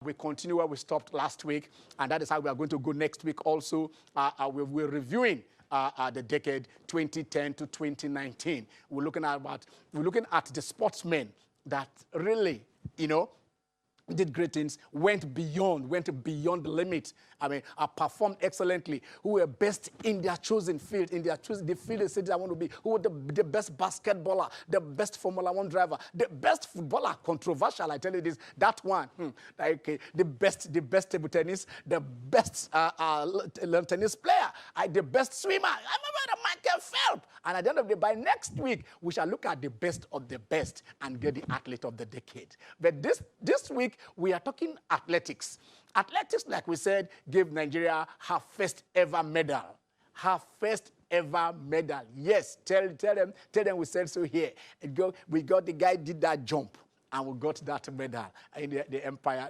We continue where we stopped last week, and that is how we are going to go next week also. We're reviewing the decade 2010 to 2019. We're looking at the sportsmen that really, did great things, went beyond the limit. I mean, performed excellently, who were best in their chosen field, the field they said I want to be, who were the best basketballer, the best Formula One driver, the best footballer, controversial, I tell you this, that one, the best table tennis, the best tennis player, the best swimmer, I remember Michael Phelps. And at the end of the day, by next week, we shall look at the best of the best and get the athlete of the decade. But this week, we are talking athletics. Athletics, like we said, gave Nigeria her first ever medal. Her first ever medal. Yes, tell them we said so here. We got the guy did that jump, and we got that medal in the Empire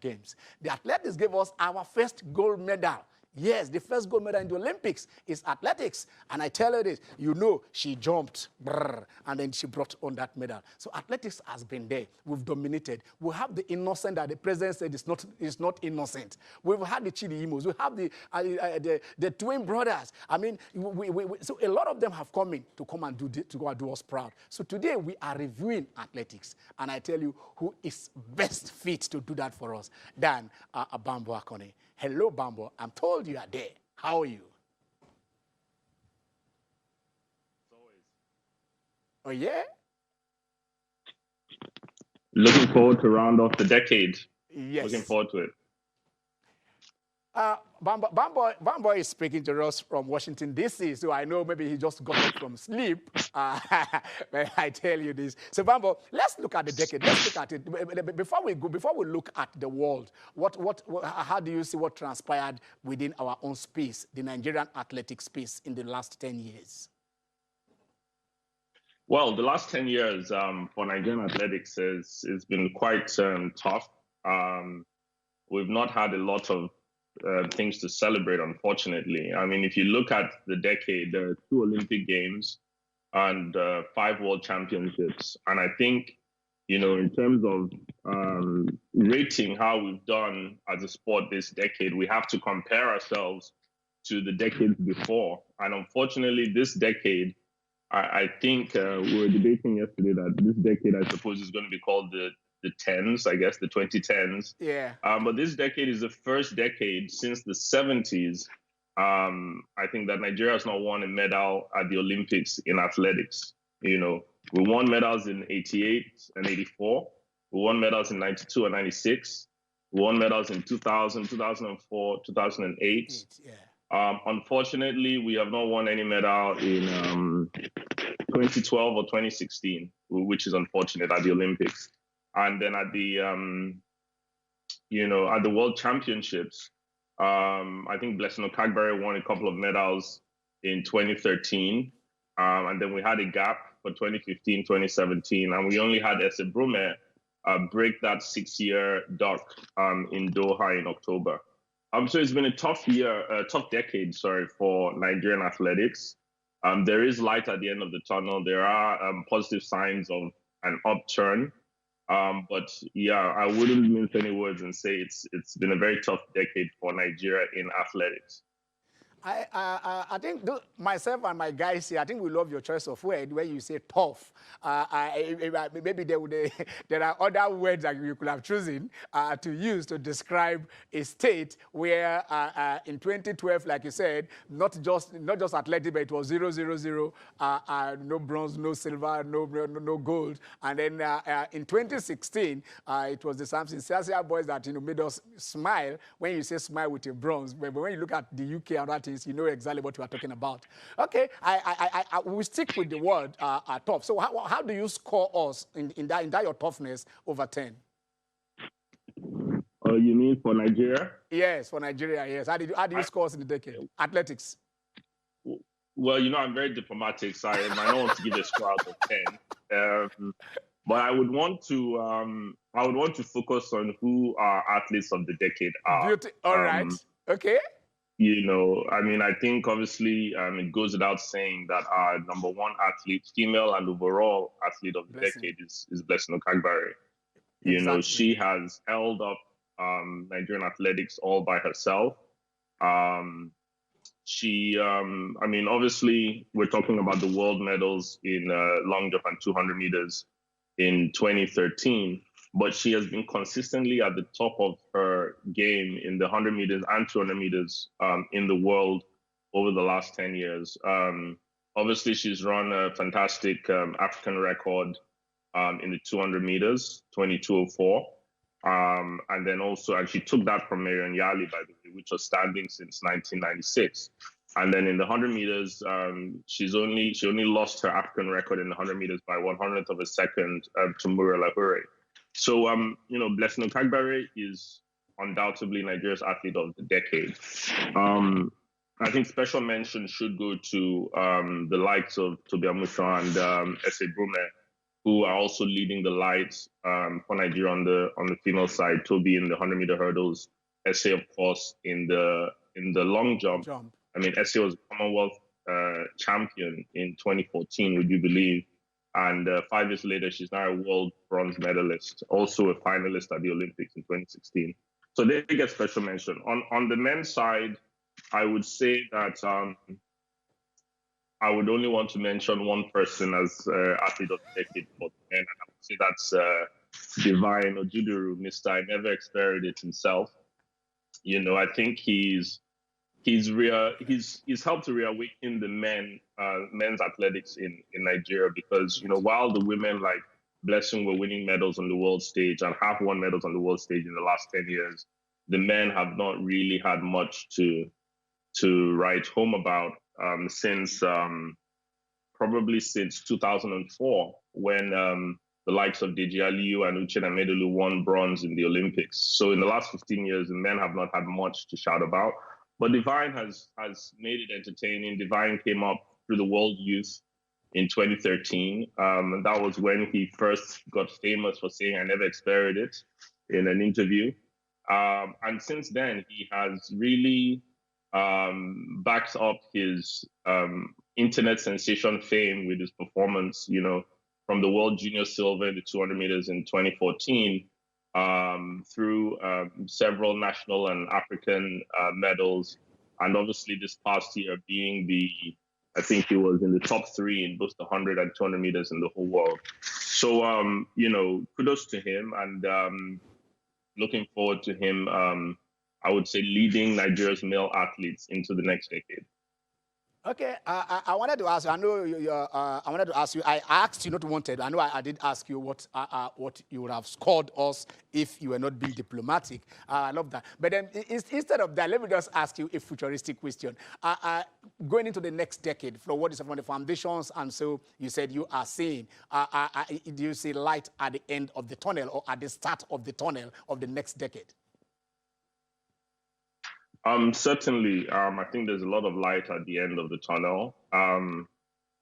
Games. The athletics gave us our first gold medal. Yes, the first gold medal in the Olympics is athletics. And I tell her this, she jumped, and then she brought on that medal. So athletics has been there. We've dominated. We have the innocent that the president said is not innocent. We've had the Chidi Imos. We have the twin brothers. I mean, so a lot of them have come in to come and do us proud. So today we are reviewing athletics. And I tell you who is best fit to do that for us than Bambo Akani. Hello, Bambo. I'm told you are there. How are you? Oh, yeah? Looking forward to round off the decade. Yes. Looking forward to it. Bambo is speaking to us from Washington, D.C., so I know maybe he just got up from sleep. But I tell you this. So, Bambo, let's look at the decade. Let's look at it. Before we look at the world, how do you see what transpired within our own space, the Nigerian athletic space, in the last 10 years? Well, the last 10 years for Nigerian athletics has been quite tough. We've not had a lot of things to celebrate, unfortunately. I mean, if you look at the decade, there are 2 Olympic Games and 5 World Championships. And I think, in terms of rating how we've done as a sport this decade, we have to compare ourselves to the decades before. And unfortunately, this decade, I think we were debating yesterday that this decade, I suppose, is going to be called the 10s, I guess, the 2010s. Yeah. But this decade is the first decade since the 70s, I think, that Nigeria has not won a medal at the Olympics in athletics. We won medals in 88 and 84. We won medals in 92 and 96. We won medals in 2000, 2004, 2008. Yeah. Unfortunately, we have not won any medal in 2012 or 2016, which is unfortunate, at the Olympics. And then at the, at the World Championships, I think Blessing Okagbare won a couple of medals in 2013. And then we had a gap for 2015, 2017. And we only had Ese Brume break that 6-year duck in Doha in October. So it's been a tough decade, for Nigerian athletics. There is light at the end of the tunnel. There are positive signs of an upturn. But yeah, I wouldn't mince any words and say it's been a very tough decade for Nigeria in athletics. I think myself and my guys here, I think we love your choice of word where you say tough. Maybe there are other words that you could have chosen to use to describe a state where in 2012, like you said, not just athletic, but it was 0-0-0, no bronze, no silver, no gold. And then in 2016, it was the Samson Siasia boys that made us smile when you say smile with a bronze. But when you look at the UK and that, you know exactly what we are talking about. Okay, I will stick with the word tough. So how do you score us in that your toughness over 10? Oh, you mean for Nigeria? Yes, for Nigeria, yes. How do you score us in the decade? Athletics. Well, I'm very diplomatic, so I might not want to give a score out of 10. But I would want to focus on who our athletes of the decade are. All right. Okay. I think obviously it goes without saying that our number 1 athlete, female and overall athlete of the decade is Blessing Okagbare. Exactly. She has held up Nigerian athletics all by herself. I mean, obviously, we're talking about the world medals in long jump and 200 meters in 2013, but she has been consistently at the top of her game in the 100 meters and 200 meters in the world over the last 10 years. Obviously, she's run a fantastic African record in the 200 meters, 22:04. And then also, and she took that from Marion Yali, by the way, which was standing since 1996. And then in the 100 meters, she only lost her African record in the 100 meters by 100th of a second to Mura Lahure. So, you know, Blessing Okagbare is undoubtedly Nigeria's athlete of the decade. I think special mention should go to the likes of Tobi Amusan and Ese Brume, who are also leading the lights for Nigeria on the female side. Tobi in the 100-meter hurdles, Ese, of course, in the long jump. I mean, Ese was Commonwealth champion in 2014, would you believe? And 5 years later, she's now a world bronze medalist, also a finalist at the Olympics in 2016. So they get special mention. On the men's side, I would say that I would only want to mention one person as athlete of the decade for the men, and I would say that's Divine Ojuduru, Mr. I Never Experienced It himself. You know, I think he's helped to reawaken the men's athletics in Nigeria, because, you know, while the women like Blessing were winning medals on the world stage and have won medals on the world stage in the last 10 years, the men have not really had much to write home about probably since 2004, when the likes of Deji Aliyu and Uchenna Medulu won bronze in the Olympics. So in the last 15 years, the men have not had much to shout about. But Divine has made it entertaining. Divine came up through the World Youth in 2013. And that was when he first got famous for saying, "I never experienced it," in an interview. And since then, he has really backed up his internet sensation fame with his performance, you know, from the World Junior Silver in the 200 meters in 2014 through several national and African medals. And obviously this past year being I think he was in the top 3 in both the 100 and 200 meters in the whole world. So, you know, kudos to him, and looking forward to him, I would say, leading Nigeria's male athletes into the next decade. Okay, I wanted to ask you. I know I wanted to ask you. I asked you not wanted. I know I did ask you what you would have scored us if you were not being diplomatic. I love that. But then instead of that, let me just ask you a futuristic question. Going into the next decade, from what is from the foundations, and so you said you are seeing. Do you see light at the end of the tunnel or at the start of the tunnel of the next decade? Certainly, I think there's a lot of light at the end of the tunnel.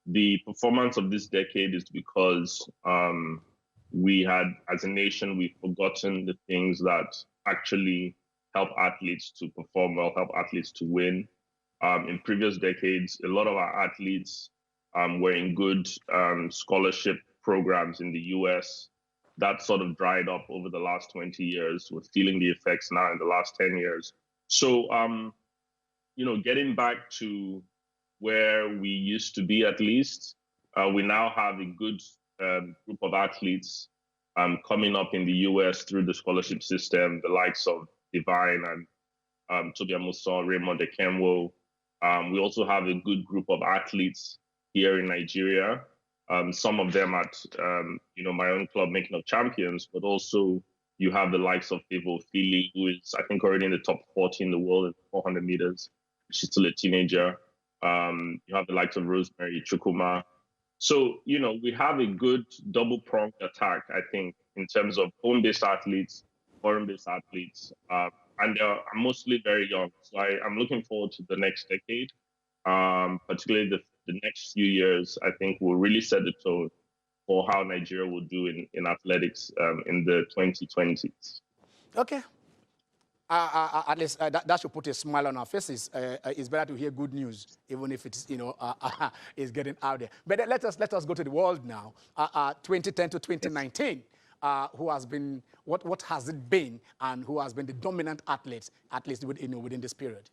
The performance of this decade is because we had, as a nation, we've forgotten the things that actually help athletes to perform well, help athletes to win. In previous decades, a lot of our athletes were in good scholarship programs in the US. That sort of dried up over the last 20 years. We're feeling the effects now in the last 10 years. So, you know, getting back to where we used to be, at least, we now have a good group of athletes coming up in the US through the scholarship system, the likes of Divine and Tobi Amusan, Raymond Ekemwo. We also have a good group of athletes here in Nigeria, some of them at, you know, my own club, Making of Champions, but also you have the likes of Favour Ofili, who is, I think, already in the top 40 in the world in 400 meters. She's still a teenager. You have the likes of Rosemary Chukwuma. So, you know, we have a good double-pronged attack, I think, in terms of home-based athletes, foreign-based athletes, and they're mostly very young. So I'm looking forward to the next decade, particularly the next few years. I think will really set the tone for how Nigeria will do in athletics in the 2020s. Okay. At least that should put a smile on our faces. It's better to hear good news, even if it's, you know, is getting out there. But let us go to the world now. 2010 to 2019. who has been, what has it been, and who has been the dominant athletes, at least within this period?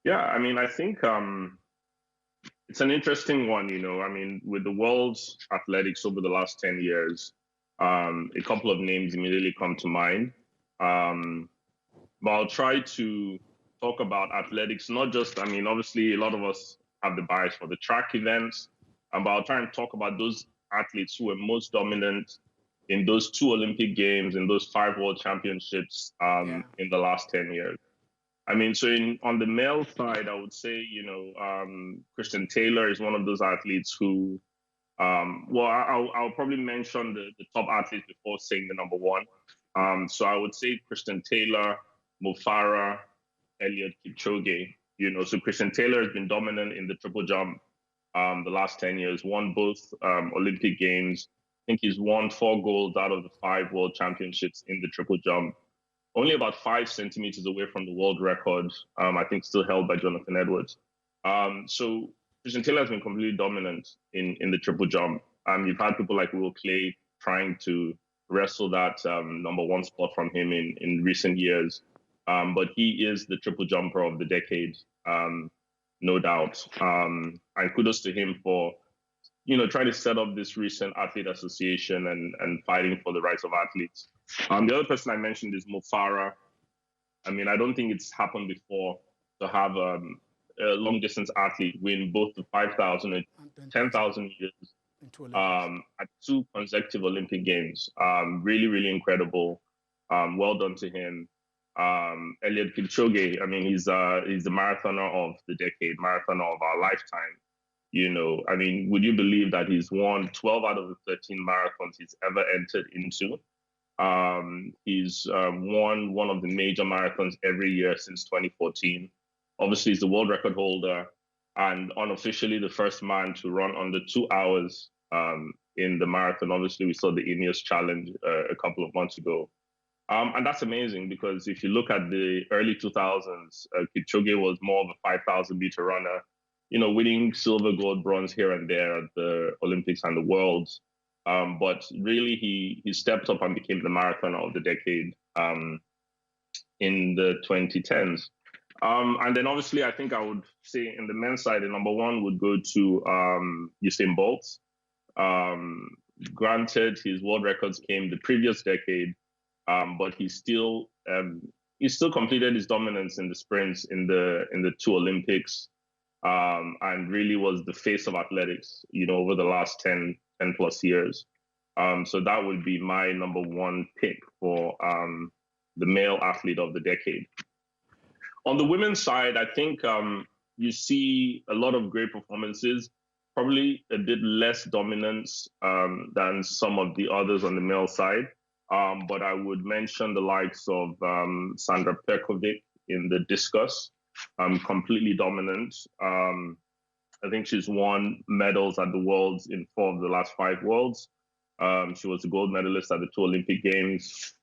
Yeah, I mean, I think it's an interesting one, I mean, with the world's athletics over the last 10 years, a couple of names immediately come to mind. But I'll try to talk about athletics, not just, I mean, obviously a lot of us have the bias for the track events, but I'll try and talk about those athletes who were most dominant in those 2 Olympic Games, in those 5 World Championships in the last 10 years. I mean, so on the male side, I would say, Christian Taylor is one of those athletes who, I'll probably mention the top athletes before saying the number one. So I would say Christian Taylor, Mo Farah, Eliud Kipchoge. So Christian Taylor has been dominant in the triple jump the last 10 years, won both Olympic Games. I think he's won 4 golds out of the 5 World Championships in the triple jump. Only about 5 centimeters away from the world record, I think still held by Jonathan Edwards. So Christian Taylor has been completely dominant in the triple jump. You've had people like Will Clay trying to wrestle that number 1 spot from him in recent years. But he is the triple jumper of the decade, no doubt. And kudos to him for, trying to set up this recent athlete association and fighting for the rights of athletes. The other person I mentioned is Mo Farah. I mean, I don't think it's happened before to have a long distance athlete win both the 5,000 and 10,000 meters at 2 consecutive Olympic Games. Really, really incredible. Well done to him. Eliud Kipchoge, I mean, he's the marathoner of the decade, marathoner of our lifetime. I mean, would you believe that he's won 12 out of the 13 marathons he's ever entered into? He's won one of the major marathons every year since 2014. Obviously, he's the world record holder and unofficially the first man to run under 2 hours in the marathon. Obviously, we saw the Ineos Challenge a couple of months ago. And that's amazing because if you look at the early 2000s, Kipchoge was more of a 5,000 meter runner, winning silver, gold, bronze here and there at the Olympics and the Worlds. But really, he stepped up and became the marathoner of the decade in the 2010s. And then obviously, I think I would say in the men's side, the number 1 would go to Usain Bolt. Granted, his world records came the previous decade, but he still completed his dominance in the sprints in the 2 Olympics, and really was the face of athletics, over the last 10 plus years. So that would be my number 1 pick for the male athlete of the decade. On the women's side, I think you see a lot of great performances, probably a bit less dominance than some of the others on the male side. But I would mention the likes of Sandra Perkovic in the discus, completely dominant. I think she's won medals at the Worlds in 4 of the last 5 Worlds. She was a gold medalist at the 2 Olympic Games.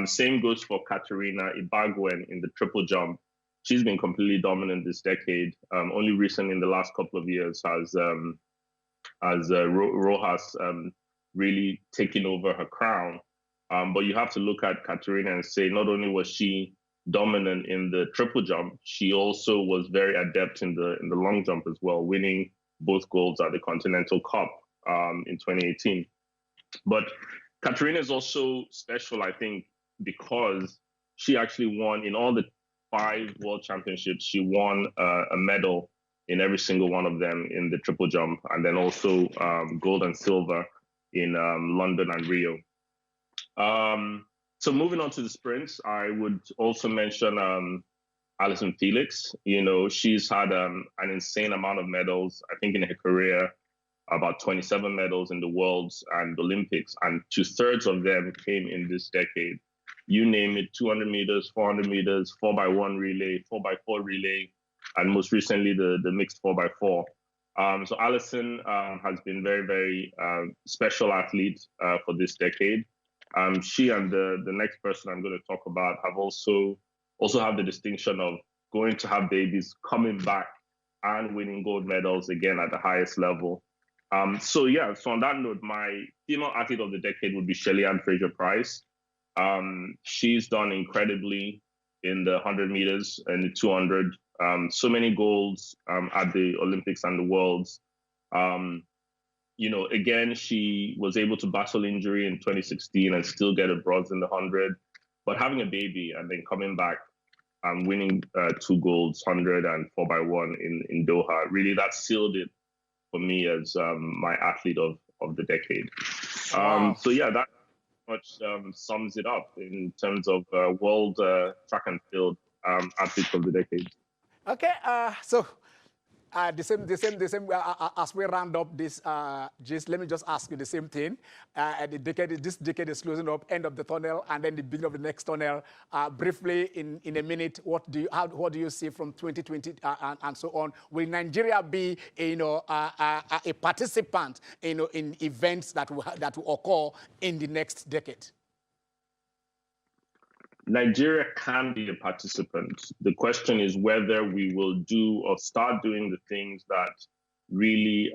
Same goes for Katerina Ibagwen in the triple jump. She's been completely dominant this decade. Only recently in the last couple of years has Rojas really taken over her crown. But you have to look at Katerina and say, not only was she dominant in the triple jump, she also was very adept in the long jump as well, winning both golds at the Continental Cup in 2018. But Katerina is also special, I think, because she actually won in all the 5 World Championships. She won a medal in every single one of them in the triple jump, and then also gold and silver in London and Rio. So moving on to the sprints, I would also mention Allyson Felix. She's had an insane amount of medals. I think in her career, about 27 medals in the Worlds and Olympics, and 2/3 of them came in this decade. You name it, 200 meters, 400 meters, 4x1 relay, 4x4 relay, and most recently the mixed 4x4. So Allyson has been very, very special athlete for this decade. She and the next person I'm going to talk about have also have the distinction of going to have babies, coming back and winning gold medals again at the highest level. So yeah, so on that note, my female athlete of the decade would be Shelly-Ann Fraser-Price. She's done incredibly in the 100 meters and the 200. So many golds at the Olympics and the Worlds. Again, she was able to battle injury in 2016 and still get a bronze in the 100. But having a baby and then coming back and winning 2 golds, 100 and 4x1 in Doha, really that sealed it for me as my athlete of the decade. Wow. So yeah, that much sums it up in terms of world track and field athlete of the decade. Okay, so the same. As we round up this, just let me just ask you the same thing. This decade is closing up, end of the tunnel, and then the beginning of the next tunnel. Briefly, in a minute, what do you see from 2020 and so on? Will Nigeria be, a participant, in events that will occur in the next decade? Nigeria can be a participant. The question is whether we will do or start doing the things that really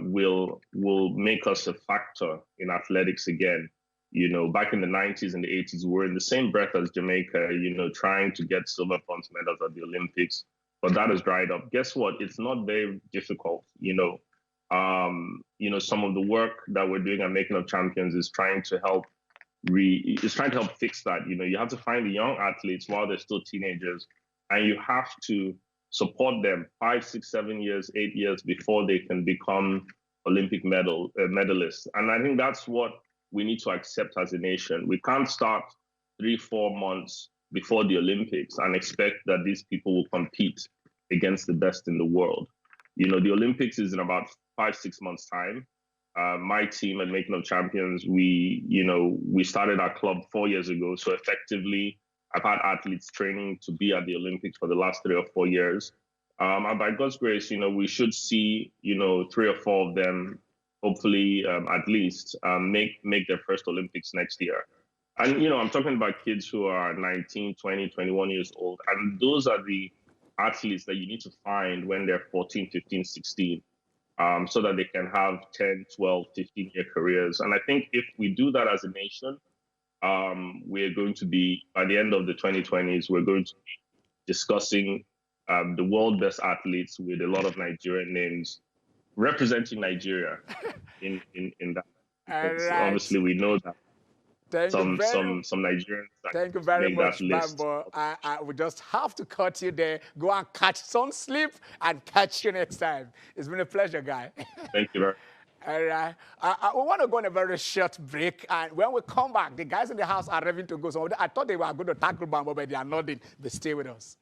will make us a factor in athletics again. Back in the 90s and the 80s, we were in the same breath as Jamaica, trying to get silver bronze medals at the Olympics, but that has dried up. Guess what? It's not very difficult. Some of the work that we're doing at Making of Champions is trying to help fix that. You have to find the young athletes while they're still teenagers, and you have to support them 5, 6, 7 years, 8 years before they can become Olympic medalists. And I think that's what we need to accept as a nation. We can't start 3, 4 months before the Olympics and expect that these people will compete against the best in the world. The Olympics is in about 5, 6 months' time. My team at Making of Champions, we started our club 4 years ago. So effectively, I've had athletes training to be at the Olympics for the last 3 or 4 years. And by God's grace, we should see, 3 or 4 of them, hopefully at least, make their first Olympics next year. And, I'm talking about kids who are 19, 20, 21 years old. And those are the athletes that you need to find when they're 14, 15, 16. So that they can have 10, 12, 15-year careers. And I think if we do that as a nation, we're going to be, by the end of the 2020s, we're going to be discussing the world best athletes with a lot of Nigerian names representing Nigeria in that. Because obviously we know that some Nigerians thank you very much, list. Bambo. I would just have to cut you there. Go and catch some sleep and catch you next time. It's been a pleasure, guy. Thank you very much. All right. We want to go on a very short break. And when we come back, the guys in the house are ready to go. So I thought they were going to tackle Bambo, but they are nodding. But stay with us.